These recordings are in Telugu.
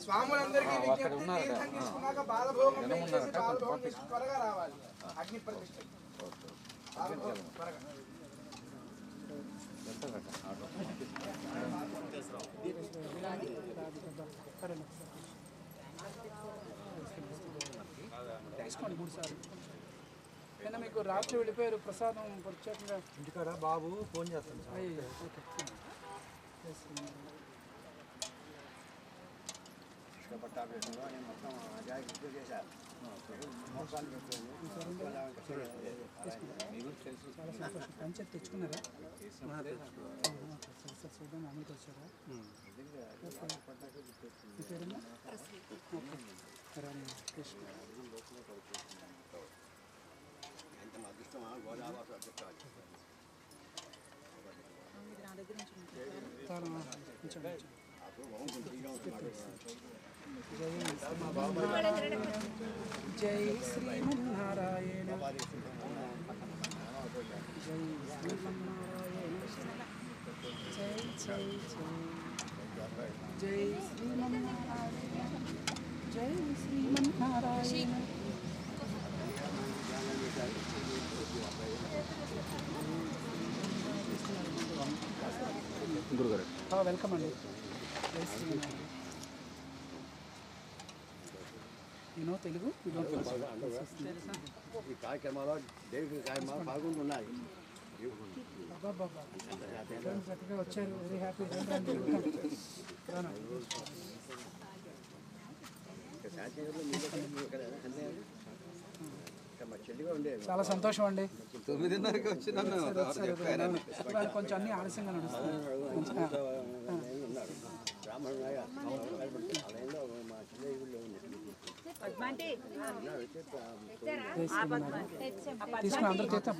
స్వాములందరికీ తీసుకున్నాక బాలభోగం త్వరగా రావాలి. అగ్ని ప్రతిష్ఠ తీసుకోండి 3 సార్లు. అయినా మీకు రాత్రి వెళ్ళిపోయారు ప్రసాదం ప్రత్యేకంగా ఇంటికాడ బాబు ఫోన్ చేస్తాను. పంచాయతీ తెచ్చుకున్నారా? చూద్దాం అమలుకి వచ్చారా? జై శ్రీమన్నారాయణ జై శ్రీమన్నారాయణ జై జై జై జై శ్రీమన్నారాయణ జై శ్రీమన్నారాయణ. గురుగారు వెల్కమ్ అండి. జై శ్రీమన్నారాయణ. యూనో తెలుగు ఈ కార్యక్రమాలు దేవి కార్యక్రమాలు బాగుంటున్నాయి. చక్కగా వచ్చారు. Very happy. చాలా సంతోషం అండి. 9:30కి వచ్చినాను. కొంచెం అన్ని ఆలస్యంగా నడుస్తుంది. తీసుకుని అందరూ తీర్థం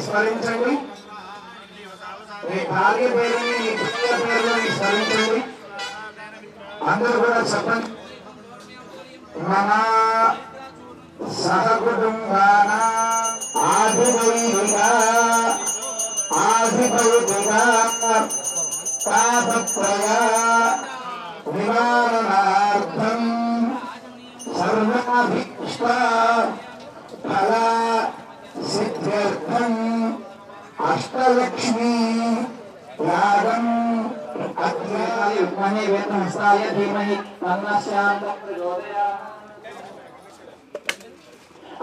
స్మరించండి. భార్య పేరుని పేరుని స్మరించండి. అందరూ కూడా చెప్పండి. మన సహకుటుంబాన ఆధిపైక तापत्रय निवारणार्थं सर्वाभीष्ट फल सिद्ध्यर्थं अष्टलक्ष्मी यागं अग्निकाय विद्महे वेदहस्ताय धीमहि तन्नः प्रचोदयात्।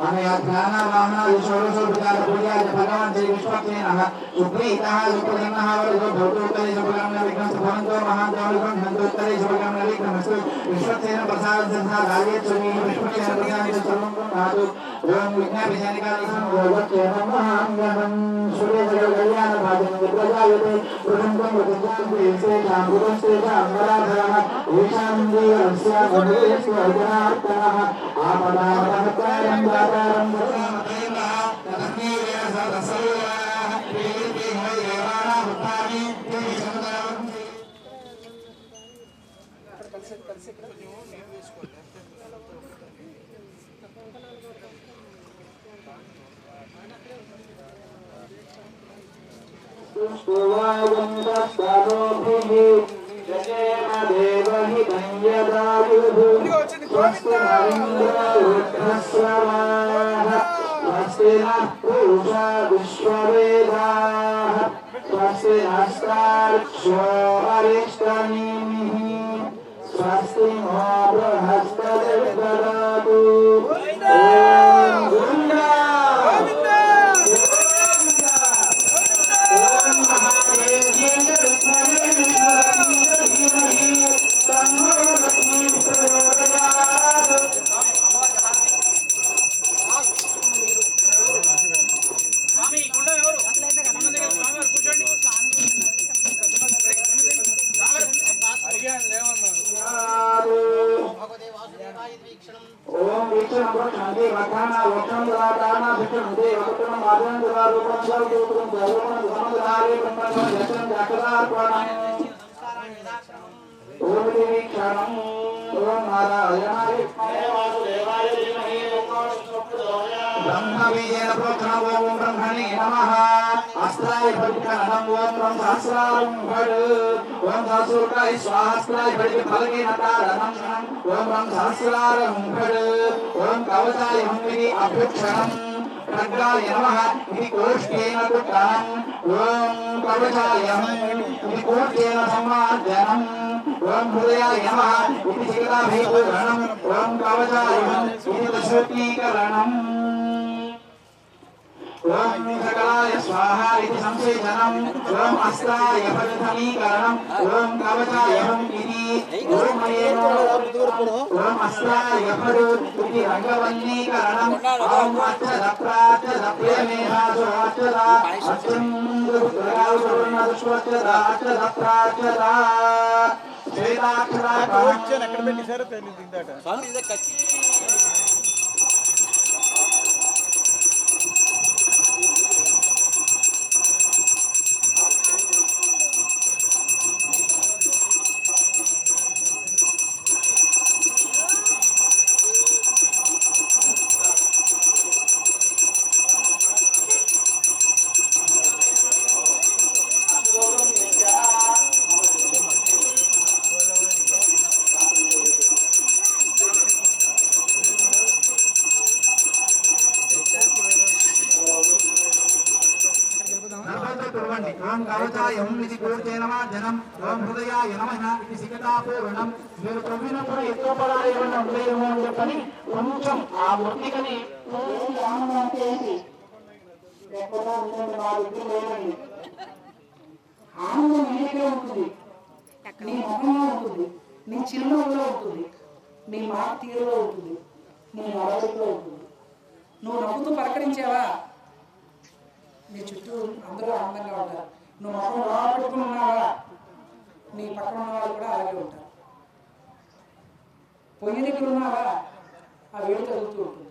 अनयाज्ञानावाहना ईश्वरस्वरूपकार पूजाय भगवान् श्री विश्वक्सेनः सुप्रीतः सुप्रसन्नः वरदो भवतोत्तरे शुभकर्मणे विघ्नस्तु भवन्तो महादेवलिकं हन्तोत्तरे शुभकर्मणे विघ्नस्तु विश्वक्सेन प्रसादसंधा गायेत् स्वमीः विश्वक्सेन प्रसादितं सर्वं कुर्यात् ओं विघ्नविजयनिकालिकं योगक्षेमं महाङ्गनं सूर्यजगकल्याणभाजनं विप्रजायते प्रथमं वृत्तिजां पुरुषेषां वराधरः ईशान्द्रियस्य मधुरस्य अर्जनार्पणः आपदामहत्कारं दातारं सर्वमतैः तस्मैवेव सदसर्वाः प्रीति हरिदेवानां भक्तानि ते समुदायं కలిసి स्तुवावन्तस्तनोभिः जयेम देवहि धन्यदायुः स्वस्ति नरेन्द्ररुद्रस्रवाः स्वस्ति नः पूषा विश्ववेदाः स्वस्ति नस्तार्क्ष्यो अरिष्टनेमिः स्वस्ति नो बृहस्पतिर्ददातु ओम विष्णु शांति वखाना वक्षम दाताना विष्णु देव पुत्रम मादन देवारूपम सर्वोत्तम देवोपम समदारे ब्रह्मणो यशं जातरार्पणम् ओम दीक्षाणम् ओम नारायणाय वासुदेवाय धीमहि ब्रह्म बीजेन प्रोक्तम् ओम ब्रह्मणे नमः अस्त्राय फलितकरणम् ओम ब्रह्म सहस्रारं फल ओम सहस्राय स्वाहास्त्राय फलित फलके नतारणम् ओम ब्रह्म सहस्रारं फल ओम कवचाय हंविधि अभ्युक्षणम् खड्गाय नमः इति कोष्ठेन कुट्टम् ओम कवचाय इति कोष्ठेन सम्मार्जनम् ओम हृदयाय नमः इति शिखराभिपूरणम् ओम कवचाय इति दशोत्तीकरणम् ओम सकलाय स्वाहा इति संसेचनम् ओम अस्त्राय फलसमीकरणम् ओम कवचाय इति ओमयेनो ओम अस्त्राय फल इति रंगवल्लीकरणम् ओम अक्षरप्राक्षरप्रेमेहासो अक्षरा अक्षन्द्रगुरुरावसुवर्णदुष्वक्षरा अक्षरप्राक्षरा श्वेताक्षरा ఎక్కడ పెట్టేశారో తెలియదు ఇందాక ओम कवचाय इति कोर्चेनमार्जनम् ओम हृदयाय नमः इति शिखतापूरणम् మీరు ప్రవీణపురం ఎక్కువ పడాలి ఏమన్నా ఉండేమో అని చెప్పని కొంచెం ఆ వృత్తికని ఆనందం మీకే ఉంటుంది నీ ముఖంలో ఉంటుంది నీ చిరునవ్వులో ఉంటుంది నీ మాట తీరులో ఉంటుంది నీ నడవడిలో ఉంటుంది నువ్వు నవ్వుతూ పలకరించావా నీ చుట్టూ అందరూ ఆనందంగా ఉంటారు నువ్వు ముఖం పెట్టుకుని ఉన్నావా నీ పక్కన ఉన్న వాళ్ళు కూడా అలాగే ఉంటారు పొయ్యి దగ్గర ఉన్నావా ఆ వేడి తగులుతూ ఉంటుంది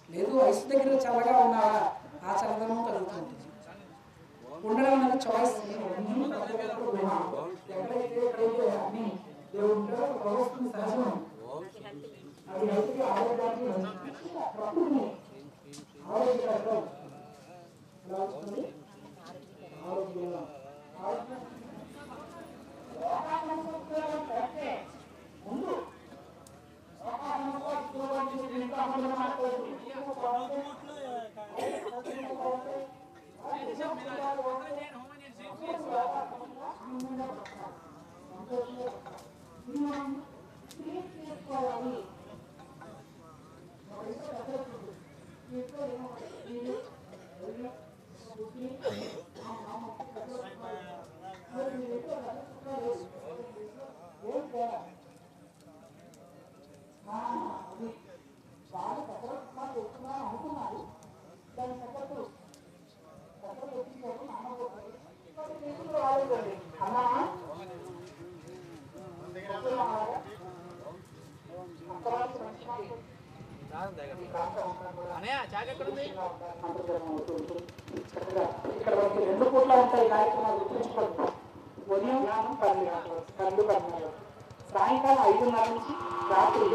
లేదు వయసు దగ్గర చల్లగా ఉన్నావా ఆ చల్లదనం తగులుతూ ఉంటుంది ఉండడం అనేది చాయిస్ సహజం అది రైతుకి ఆరోగ్యానికి ఆరోగ్యం ఇక్కడ మనకి 2 పూట్ల ఉంటాయి కార్యక్రమాలు గుర్తుంచుకోండి. ఉదయం జ్ఞానం 12 గంటలు 12 సాయంకాలం 5:30 నుంచి రాత్రి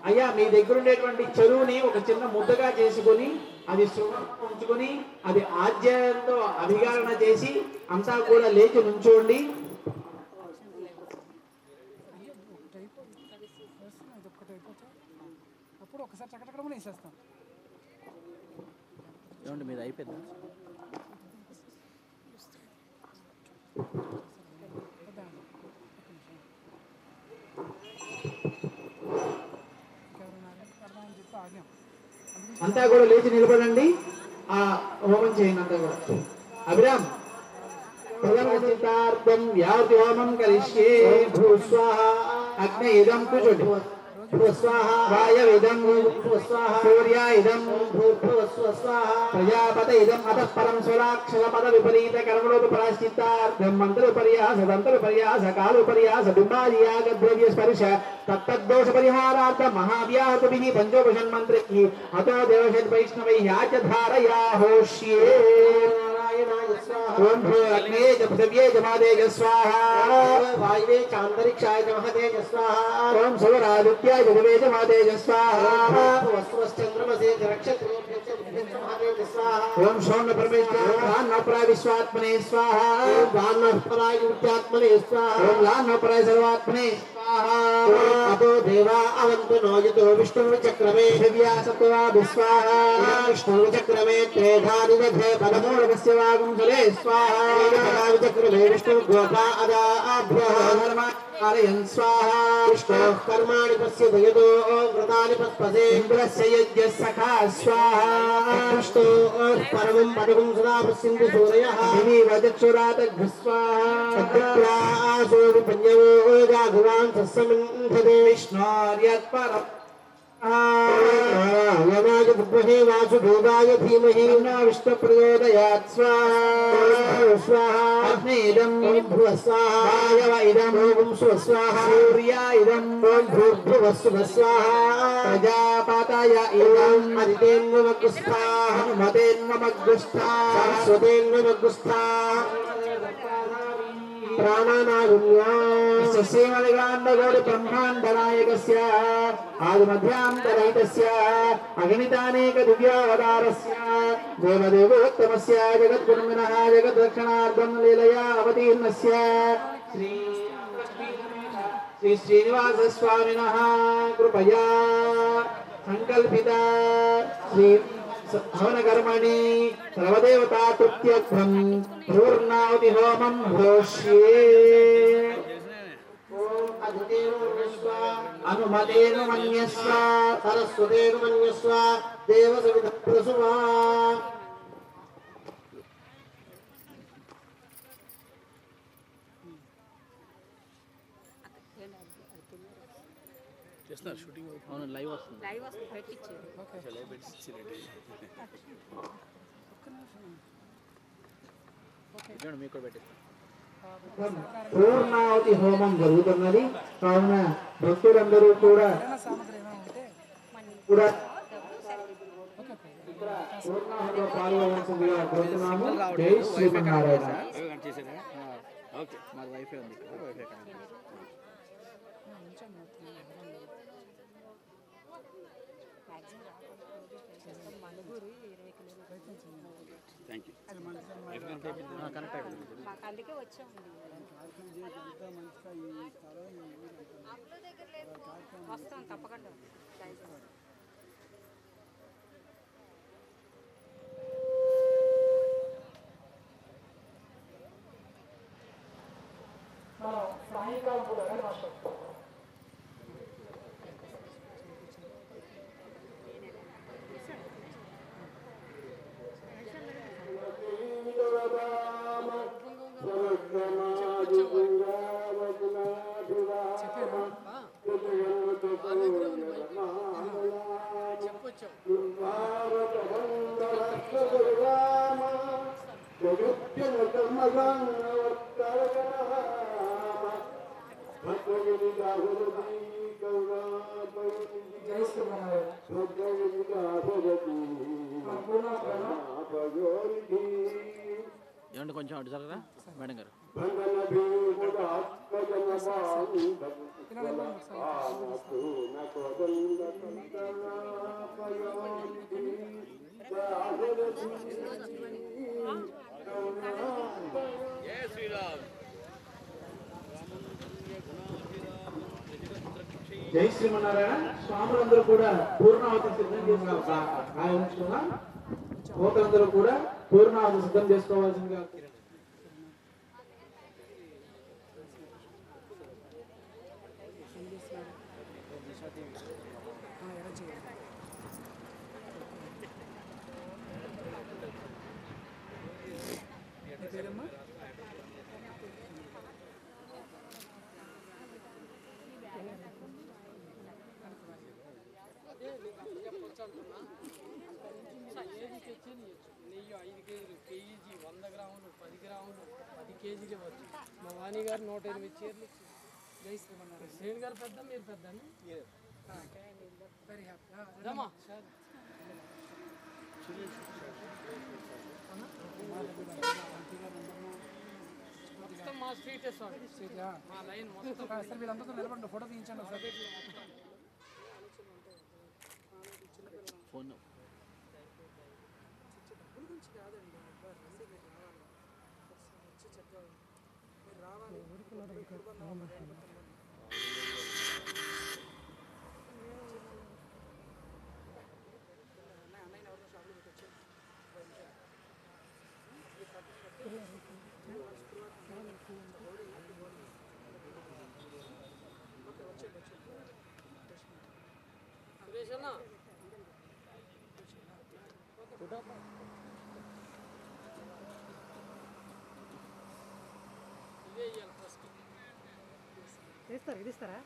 అయ్యా మీ దగ్గర ఉండేటువంటి చెరువుని ఒక చిన్న ముద్దగా చేసుకొని అది ఉంచుకొని అది ఆజ్యంతో అభిగారణ చేసి అంతా కూడా లేచి నుంచోండి. అప్పుడు ఒకసారి చక్కటక్కడ వేసేస్తాం. ఏమండి మీరు అయిపోయిందా? అంతా కూడా లేచి నిలబడండి. ఆ హోమం చేయండి అంతా కూడా. అభిరామ్ ప్రథమచిత్తార్థం వ్యాధి హోమం కరిష్యే. అగ్ని ఇదం కూర్చోండి. వాయవిదం సూర్య ఇదం ప్రజాపత ఇదం అతః పరం స్వరాక్షర పద విపరీత కర్మలోప ప్రాశ్చిత్తార్థం మంత్ర పర్యాస తంత్ర పర్యాస కాలు పర్యాస బింబాదియాగ ద్రవ్య స్పర్శ తత్తద్దోష పరిహారార్థ మహావ్యాహృతిభిః పంచోపషన్మంత్రైః అతో దేవషద్ వైష్ణవైః ఆచధారయాహోష్యే. ఓం భూ అగ్నే చ పృథివ్యే చ మాదేజ స్వాహా. వాయువే చ అంతరిక్షాయ చ మహదేజ స్వాహా. ఓం సౌరాదిత్యాయ చ దివేజ మాదేజ స్వాహా. వస్వశ్చంద్రమసే చ నక్షత్రేభ్యః చ బుద్ధిశ్చ మహదేజ స్వాహా. ఓం సౌమ్య పరమేశ్వరాయ ప్రాణప్రాయ విశ్వాత్మనే స్వాహా. ఓం ప్రాణప్రాయ విద్యాత్మనే స్వాహా. ఓం లాన్నప్రాయ సర్వాత్మనే స్వాహా. అతో దేవా అవంతు నోయతో విష్ణు చక్రమే దివ్యాసత్వా విస్వాహా. విష్ణు చక్రమే త్రేధానిదధే పదమూలకస్య వాగుంసలే స్వాహా. చక్రమే విష్ణు గోపా అదాభ్రహర్మారయన్ స్వాహా. విష్ణు కర్మాణి పశ్యతు యదో వ్రతాని పస్పసే. ఇంద్రస్య యజ్ఞ సఖా స్వాహా. విష్ణు పరమం పటకం సదా పశ్యంతి సూరయః. దివి వచక్షురాతఘ్న స్వాహా. ఆసోది పంచమో జాగువాన్ సస్సమింధతే. విష్ణోర్యత్పరం యమాయ విద్మహే వాసుదేవాయ ధీమహి విష్ణు ప్రచోదయాత్. స్వాహా. అగ్నేదం భువ స్వాహా. వాయవ ఇదం స్వాహా. సూర్య ఇదం భూర్భువ స్వాహా. ప్రజాపతయ ఇదం అదితేన్వమగ్గుస్థా. హనుమతేన్వమగ్గుస్థా. సరస్వతేన్వమగ్గుస్థా. శ్రీమదిగాండగోడి బ్రహ్మాండనాయకస్య ఆదిమధ్యాంతరహితస్య అగణితానేక దివ్యావతారస్య దేవదేవోత్తమస్య జగద్గురుమినః జగద్రక్షణార్థం లీలయా అవతీర్ణస్య శ్రీ శ్రీనివాస స్వామినః కృపయా సంకల్పిత శ్రీ హవన కర్మణి సర్వదేవతా తృప్త్యర్థం పూర్ణావతి హోమం భోష్యే. అనుమతేను మన్యస్వ సరస్వతేను మన్యస్వ దేవ సవిత ప్రసువా. చేస్తున్నారు షూటింగ్. అవును లైవ్ వస్తుంది. పెట్టించారు. లైవ్ పెట్టించి రెడీ మీకు కూడా పెట్టిస్తాను. పూర్ణావతి హోమం జరుగుతున్నది. కావున భక్తులందరూ కూడా పూర్ణాహుతిలో పాల్గొనవలసిందిగా కోరుతున్నాము. జై శ్రీమన్నారాయణ. ఓకే మాది వైఫై ఉంది ఇక్కడ. Wifi thank you. కనెక్ట్ అయిపోయింది. అందుకే వచ్చాం. వస్తాం తప్పకుండా. మనం సాయంకాలం పూట మాస్టర్ జై శ్రీమన్నారాయణ. ఏమంటే కొంచెం అటు జరగరా మేడం గారు. ఇలా వెళ్ళండి ఒకసారి. జై శ్రీమన్నారాయణ. స్వాములందరూ కూడా పూర్ణావతి సిద్ధం చేసుకున్నాం. భూతందరూ కూడా పూర్ణావతి సిద్ధం చేసుకోవాల్సిందిగా. పేరమ్మా? ఏది తెచ్చి నెయ్యి 5 కేజీలు, కేజీ 100 గ్రాములు, 10 గ్రాములు, 10 కేజీలు ఇవ్వచ్చు. మా వాణి గారు 108 చీరలు ఇచ్చి. జై శ్రీమన్నారాయణ. శ్రేణి గారు పెద్ద, మీరు పెద్ద. Very happy. అమ్మా మొత్తం మా స్ట్రీట్ వేస్తాడు. మా లైన్ మొత్తం. సార్ వీళ్ళందరూ నిలబడి ఫోటో తీయించండి సార్. ఫోన్ సురేష్ అన్న ఇదే ఇవ్వాలి ఫస్ట్. ఇస్తారా?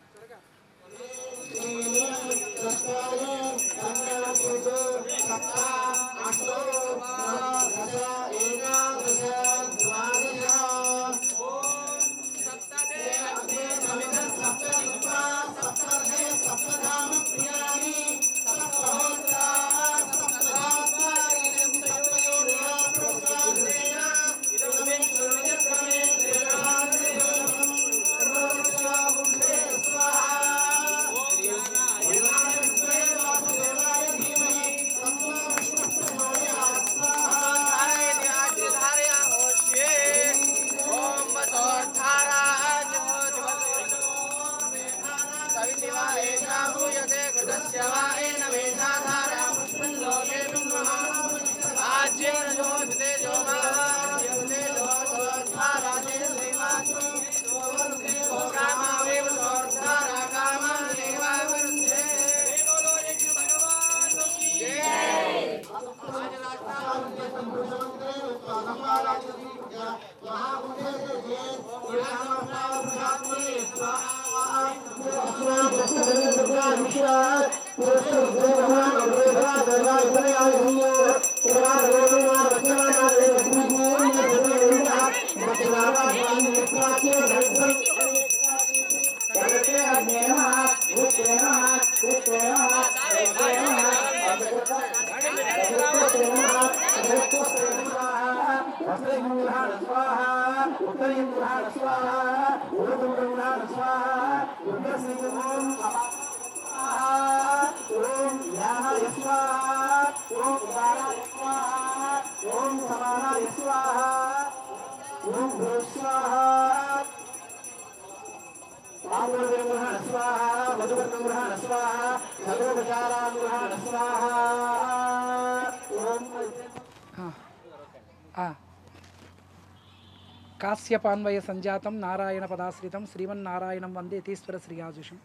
కాశ్యపాన్వయ సంజాతం నారాయణ పదాశ్రితం శ్రీమన్నారాయణం వందే యతీశ్వర శ్రీయాజుషం.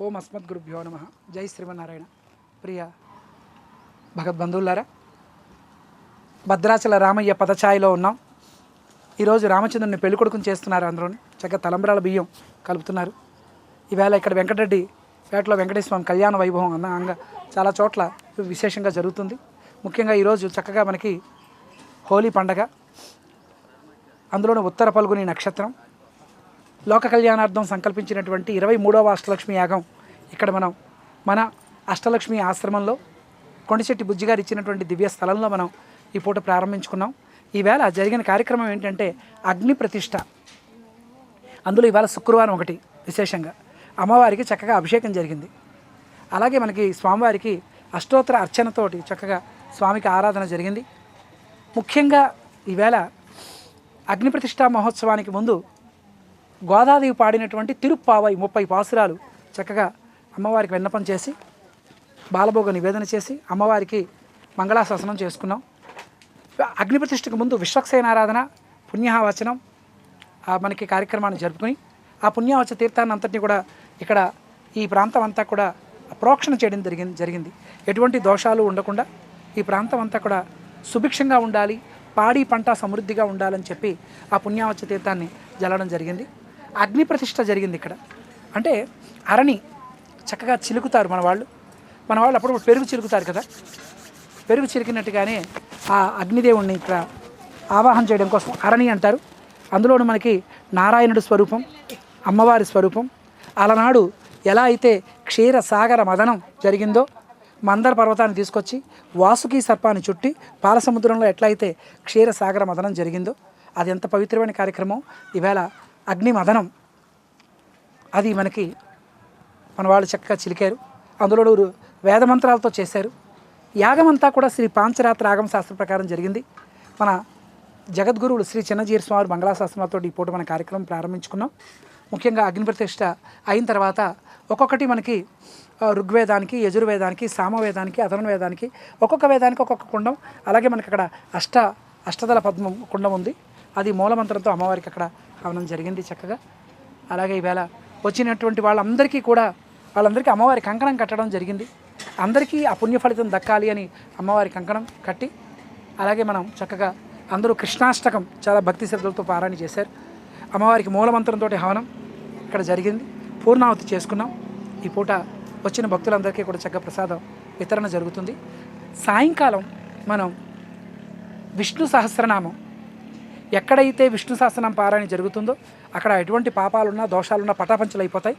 ఓం అస్మద్గురుభ్యో నమః. జై శ్రీమన్నారాయణ. ప్రియ భగవద్బంధువులారా, భద్రాచల రామయ్య పదఛాయలో ఉన్నాం. ఈరోజు రామచంద్రుని పెళ్ళికొడుకుని చేస్తున్నారు. అందరూ చక్కగా తలంబ్రాల బియ్యం కలుపుతున్నారు. ఈవేళ ఇక్కడ వెంకటరెడ్డి పేటలో వెంకటేశ్వర స్వామి కళ్యాణ వైభవం అందంగా చాలా చోట్ల విశేషంగా జరుగుతుంది. ముఖ్యంగా ఈరోజు చక్కగా మనకి హోలీ పండగ. అందులోని ఉత్తర పల్గుని నక్షత్రం, లోక కళ్యాణార్థం సంకల్పించినటువంటి 23వ అష్టలక్ష్మి యాగం ఇక్కడ మన అష్టలక్ష్మి ఆశ్రమంలో కొండచెట్టి బుజ్జి గారు ఇచ్చినటువంటి దివ్య స్థలంలో మనం ఈ పూట ప్రారంభించుకున్నాం. ఈవేళ జరిగిన కార్యక్రమం ఏంటంటే అగ్ని ప్రతిష్ఠ. అందులో ఇవాళ శుక్రవారం ఒకటి విశేషంగా అమ్మవారికి చక్కగా అభిషేకం జరిగింది. అలాగే మనకి స్వామివారికి అష్టోత్తర అర్చనతోటి చక్కగా స్వామికి ఆరాధన జరిగింది. ముఖ్యంగా ఈవేళ అగ్ని ప్రతిష్ఠా మహోత్సవానికి ముందు గోదాదేవి పాడినటువంటి తిరుప్పావై 30 పాసురాలు చక్కగా అమ్మవారికి విన్నపం చేసి బాలభోగ నివేదన చేసి అమ్మవారికి మంగళాశాసనం చేసుకున్నాం. అగ్ని ప్రతిష్ఠకు ముందు విశ్వక్సేనారాధన, పుణ్యవచనం మనకి కార్యక్రమాన్ని జరుపుకుని ఆ పుణ్యవచ తీర్థాన్ని అంతటినీ కూడా ఇక్కడ ఈ ప్రాంతం అంతా కూడా ప్రోక్షణ చేయడం జరిగింది. ఎటువంటి దోషాలు ఉండకుండా ఈ ప్రాంతం అంతా కూడా సుభిక్షంగా ఉండాలి, పాడి పంట సమృద్ధిగా ఉండాలని చెప్పి ఆ పుణ్యవచ తీర్థాన్ని జల్లడం జరిగింది. అగ్ని ప్రతిష్ఠ జరిగింది ఇక్కడ. అంటే అరణి చక్కగా చిలుకుతారు మన వాళ్ళు అప్పుడు పెరుగు చిలుకుతారు కదా, పెరుగు చిలికినట్టుగానే ఆ అగ్నిదేవుణ్ణి ఇక్కడ ఆవాహన చేయడం కోసం అరణి అంటారు. అందులోనూ మనకి నారాయణుడి స్వరూపం, అమ్మవారి స్వరూపం. అలనాడు ఎలా అయితే క్షీరసాగర మదనం జరిగిందో, మందర పర్వతాన్ని తీసుకొచ్చి వాసుకి సర్పాన్ని చుట్టి పాలసముద్రంలో ఎట్లయితే క్షీరసాగర మదనం జరిగిందో అది ఎంత పవిత్రమైన కార్యక్రమం. ఈవేళ అగ్ని మదనం అది మనకి మన వాళ్ళు చక్కగా చిలికారు. అందులో వేదమంత్రాలతో చేశారు. యాగమంతా కూడా శ్రీ పాంచరాత్ర ఆగమ శాస్త్ర ప్రకారం జరిగింది. మన జగద్గురువులు శ్రీ చిన్నజీరి స్వామి మంగళాశాసనాలతో ఈ పూట మన కార్యక్రమం ప్రారంభించుకున్నాం. ముఖ్యంగా అగ్ని ప్రతిష్ఠ అయిన తర్వాత ఒక్కొక్కటి మనకి ఋగ్వేదానికి, యజుర్వేదానికి, సామవేదానికి, అథర్వవేదానికి ఒక్కొక్క వేదానికి ఒక్కొక్క కుండం, అలాగే మనకి అక్కడ అష్టదళ పద్మం కుండం ఉంది. అది మూలమంత్రంతో అమ్మవారికి అక్కడ హవనం జరిగింది చక్కగా. అలాగే ఈవేళ వచ్చినటువంటి వాళ్ళందరికీ అమ్మవారి కంకణం కట్టడం జరిగింది. అందరికీ ఆ పుణ్య ఫలితం దక్కాలి అని అమ్మవారి కంకణం కట్టి, అలాగే మనం చక్కగా అందరూ కృష్ణాష్టకం చాలా భక్తి శ్రద్ధలతో పారాయణ చేశారు. అమ్మవారికి మూలమంత్రంతో హవనం ఇక్కడ జరిగింది. పూర్ణావతి చేసుకున్నాం. ఈ పూట వచ్చిన భక్తులందరికీ కూడా చక్కగా ప్రసాదం వితరణ జరుగుతుంది. సాయంకాలం మనం విష్ణు సహస్రనామం, ఎక్కడైతే విష్ణు సహస్రనామం పారాయణ జరుగుతుందో అక్కడ ఎటువంటి పాపాలున్నా దోషాలున్నా పటాపంచలు అయిపోతాయి.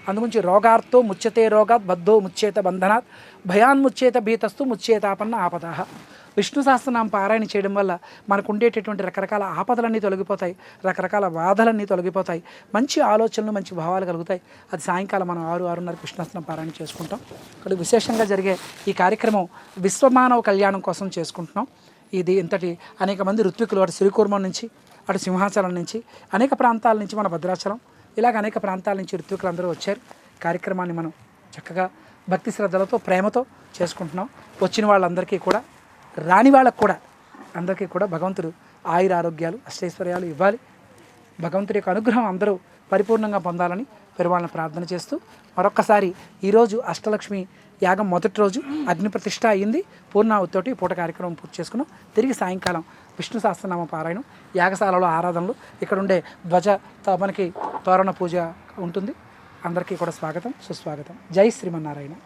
అందుగురించి రోగార్తో ముచ్యతే రోగాత్, బద్ధో ముచ్చేత బంధనాత్, భయాన్ముచ్చేత భీతస్తు ముచ్చేతాపన్న ఆపదాహ. విష్ణు సహస్రనామం పారాయణ చేయడం వల్ల మనకు ఉండేటటువంటి రకరకాల ఆపదలన్నీ తొలగిపోతాయి, రకరకాల బాధలన్నీ తొలగిపోతాయి, మంచి ఆలోచనలు, మంచి భావాలు కలుగుతాయి. అది సాయంకాలం మనం 6-6:30 విష్ణు సహస్రనామం పారాయణ చేసుకుంటాం. ఇక్కడ విశేషంగా జరిగే ఈ కార్యక్రమం విశ్వమానవ కళ్యాణం కోసం చేసుకుంటున్నాం. ఇది ఇంతటి అనేక మంది ఋత్వికులు అటు శ్రీకూర్మం నుంచి, అటు సింహాచలం నుంచి, అనేక ప్రాంతాల నుంచి, మన భద్రాచలం, ఇలాగ అనేక ప్రాంతాల నుంచి ఋత్వికులు అందరూ వచ్చారు. కార్యక్రమాన్ని మనం చక్కగా భక్తి శ్రద్ధలతో ప్రేమతో చేసుకుంటున్నాం. వచ్చిన వాళ్ళందరికీ కూడా, రాని వాళ్ళకు కూడా అందరికీ కూడా భగవంతుడు ఆయుర ఆరోగ్యాలు, అష్టైశ్వర్యాలు ఇవ్వాలి. భగవంతుడి యొక్క అనుగ్రహం అందరూ పరిపూర్ణంగా పొందాలని పెరువాళ్ళని ప్రార్థన చేస్తూ మరొక్కసారి ఈరోజు అష్టలక్ష్మి యాగం మొదటి రోజు అగ్ని ప్రతిష్ఠ అయ్యింది. పూర్ణావతితోటి పూట కార్యక్రమం పూర్తి చేసుకున్నాం. తిరిగి సాయంకాలం విష్ణు సహస్రనామ పారాయణం, యాగశాలలో ఆరాధనలు, ఇక్కడ ఉండే మనకి తోరణ పూజ ఉంటుంది. అందరికీ కూడా స్వాగతం, సుస్వాగతం. జై శ్రీమన్నారాయణ.